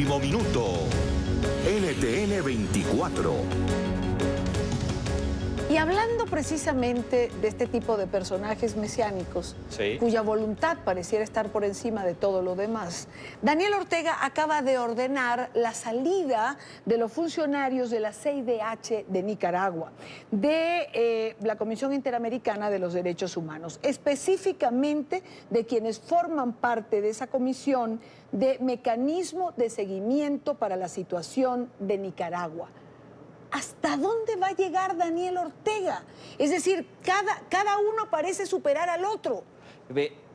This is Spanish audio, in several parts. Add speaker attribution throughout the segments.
Speaker 1: Último minuto. NTN 24.
Speaker 2: Y hablando precisamente de este tipo de personajes mesiánicos,
Speaker 3: sí,
Speaker 2: cuya voluntad pareciera estar por encima de todo lo demás, Daniel Ortega acaba de ordenar la salida de los funcionarios de la CIDH de Nicaragua, de la Comisión Interamericana de los Derechos Humanos, específicamente de quienes forman parte de esa comisión de mecanismo de seguimiento para la situación de Nicaragua. ¿Hasta dónde va a llegar Daniel Ortega? Es decir, cada uno parece superar al otro.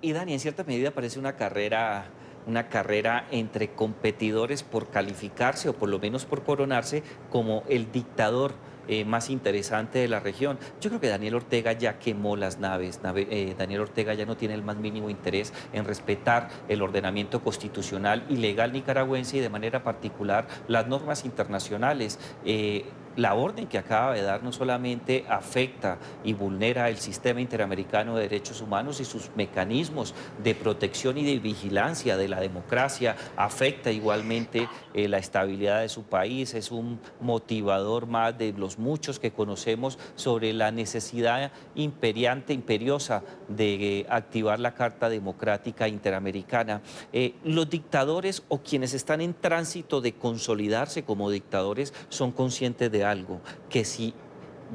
Speaker 3: Y Dani, en cierta medida parece una carrera entre competidores por calificarse o por lo menos por coronarse como el dictador más interesante de la región. Yo creo que Daniel Ortega ya quemó las naves. Daniel Ortega ya no tiene el más mínimo interés en respetar el ordenamiento constitucional y legal nicaragüense y de manera particular las normas internacionales. La orden que acaba de dar no solamente afecta y vulnera el sistema interamericano de derechos humanos y sus mecanismos de protección y de vigilancia de la democracia, afecta igualmente la estabilidad de su país, es un motivador más de los muchos que conocemos sobre la necesidad imperiosa de activar la Carta Democrática Interamericana. Los dictadores o quienes están en tránsito de consolidarse como dictadores son conscientes de algo, que si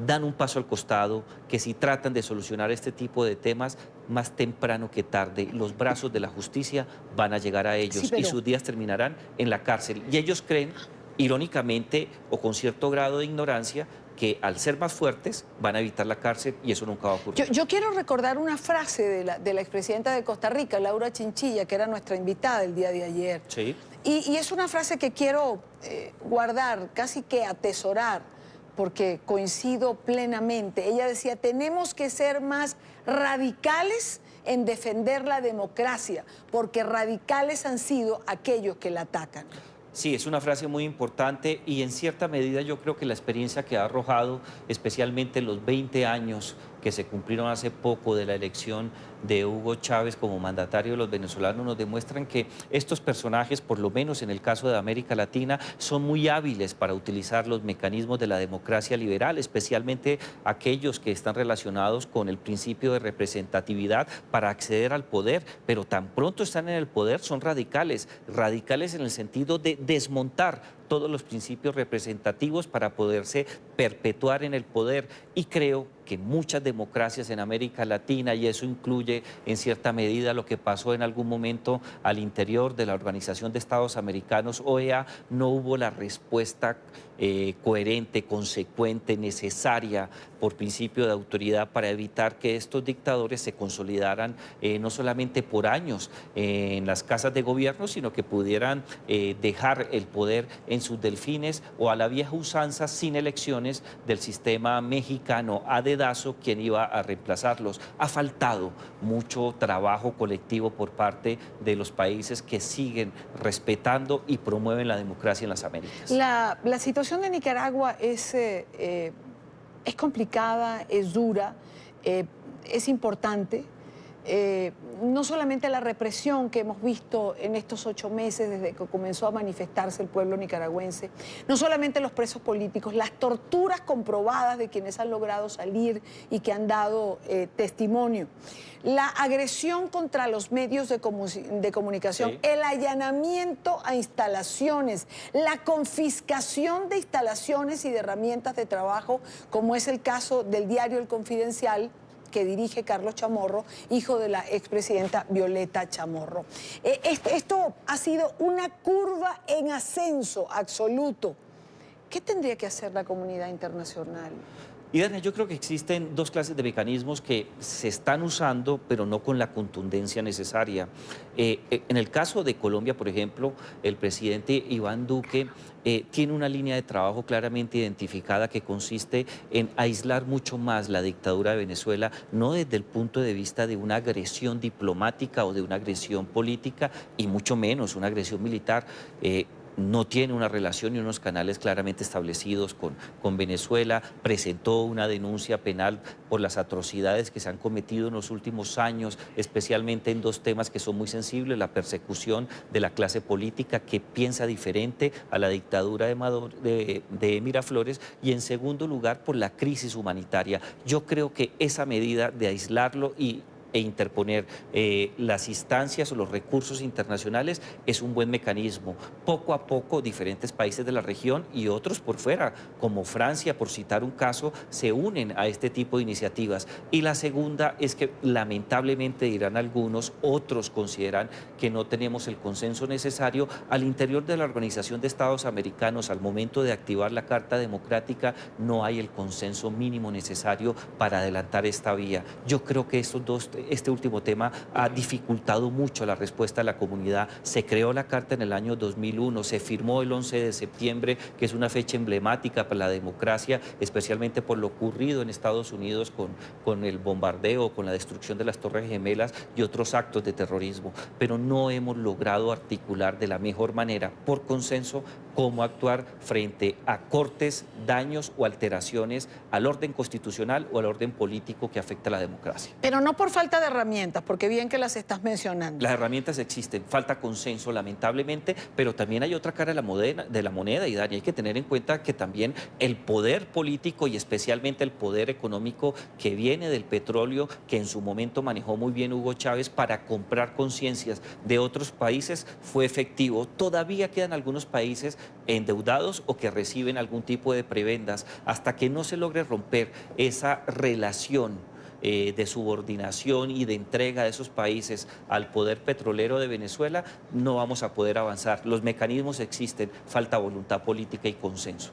Speaker 3: dan un paso al costado, que si tratan de solucionar este tipo de temas, más temprano que tarde, los brazos de la justicia van a llegar a ellos,
Speaker 2: sí,
Speaker 3: y sus días terminarán en la cárcel. Y ellos creen, irónicamente o con cierto grado de ignorancia, que al ser más fuertes van a evitar la cárcel y eso nunca va a ocurrir.
Speaker 2: Yo quiero recordar una frase de la expresidenta de Costa Rica, Laura Chinchilla, que era nuestra invitada el día de ayer.
Speaker 3: Sí.
Speaker 2: Y es una frase que quiero guardar, casi que atesorar, porque coincido plenamente. Ella decía, tenemos que ser más radicales en defender la democracia, porque radicales han sido aquellos que la atacan.
Speaker 3: Sí, es una frase muy importante y en cierta medida yo creo que la experiencia que ha arrojado, especialmente los 20 años que se cumplieron hace poco de la elección de Hugo Chávez como mandatario de los venezolanos, nos demuestran que estos personajes, por lo menos en el caso de América Latina, son muy hábiles para utilizar los mecanismos de la democracia liberal, especialmente aquellos que están relacionados con el principio de representatividad para acceder al poder, pero tan pronto están en el poder son radicales en el sentido de desmontar todos los principios representativos para poderse perpetuar en el poder. Y creo que muchas democracias en América Latina, y eso incluye en cierta medida lo que pasó en algún momento al interior de la Organización de Estados Americanos, OEA, no hubo la respuesta coherente, consecuente, necesaria por principio de autoridad para evitar que estos dictadores se consolidaran no solamente por años en las casas de gobierno, sino que pudieran dejar el poder en sus delfines o a la vieja usanza sin elecciones del sistema mexicano a dedazo, quien iba a reemplazarlos. Ha faltado mucho trabajo colectivo por parte de los países que siguen respetando y promueven la democracia en las Américas.
Speaker 2: La situación de Nicaragua es complicada, es dura, es importante. No solamente la represión que hemos visto en estos 8 meses desde que comenzó a manifestarse el pueblo nicaragüense, no solamente los presos políticos, las torturas comprobadas de quienes han logrado salir y que han dado testimonio, la agresión contra los medios de comunicación,
Speaker 3: sí,
Speaker 2: el allanamiento a instalaciones, la confiscación de instalaciones y de herramientas de trabajo, como es el caso del diario El Confidencial, que dirige Carlos Chamorro, hijo de la expresidenta Violeta Chamorro. Esto ha sido una curva en ascenso absoluto. ¿Qué tendría que hacer la comunidad internacional?
Speaker 3: Y Daniel, yo creo que existen dos clases de mecanismos que se están usando, pero no con la contundencia necesaria. En el caso de Colombia, por ejemplo, el presidente Iván Duque tiene una línea de trabajo claramente identificada que consiste en aislar mucho más la dictadura de Venezuela, no desde el punto de vista de una agresión diplomática o de una agresión política, y mucho menos una agresión militar. no tiene una relación y unos canales claramente establecidos con Venezuela, presentó una denuncia penal por las atrocidades que se han cometido en los últimos años, especialmente en dos temas que son muy sensibles: la persecución de la clase política que piensa diferente a la dictadura de Miraflores, y en segundo lugar por la crisis humanitaria. Yo creo que esa medida de aislarlo e interponer las instancias o los recursos internacionales es un buen mecanismo. Poco a poco diferentes países de la región y otros por fuera, como Francia, por citar un caso, se unen a este tipo de iniciativas. Y la segunda es que lamentablemente, dirán algunos, otros consideran que no tenemos el consenso necesario al interior de la Organización de Estados Americanos. Al momento de activar la Carta Democrática no hay el consenso mínimo necesario para adelantar esta vía. Yo creo que este último tema ha dificultado mucho la respuesta de la comunidad. Se creó la Carta en el año 2001, se firmó el 11 de septiembre, que es una fecha emblemática para la democracia, especialmente por lo ocurrido en Estados Unidos con el bombardeo, con la destrucción de las Torres Gemelas y otros actos de terrorismo. Pero no hemos logrado articular de la mejor manera, por consenso, cómo actuar frente a cortes, daños o alteraciones al orden constitucional o al orden político que afecta a la democracia.
Speaker 2: Pero no por falta de herramientas, porque bien que las estás mencionando.
Speaker 3: Las herramientas existen, falta consenso lamentablemente, pero también hay otra cara de la moneda, y Dani, hay que tener en cuenta que también el poder político y especialmente el poder económico que viene del petróleo, que en su momento manejó muy bien Hugo Chávez para comprar conciencias de otros países, fue efectivo. Todavía quedan algunos países endeudados o que reciben algún tipo de prebendas. Hasta que no se logre romper esa relación de subordinación y de entrega de esos países al poder petrolero de Venezuela, no vamos a poder avanzar. Los mecanismos existen, falta voluntad política y consenso.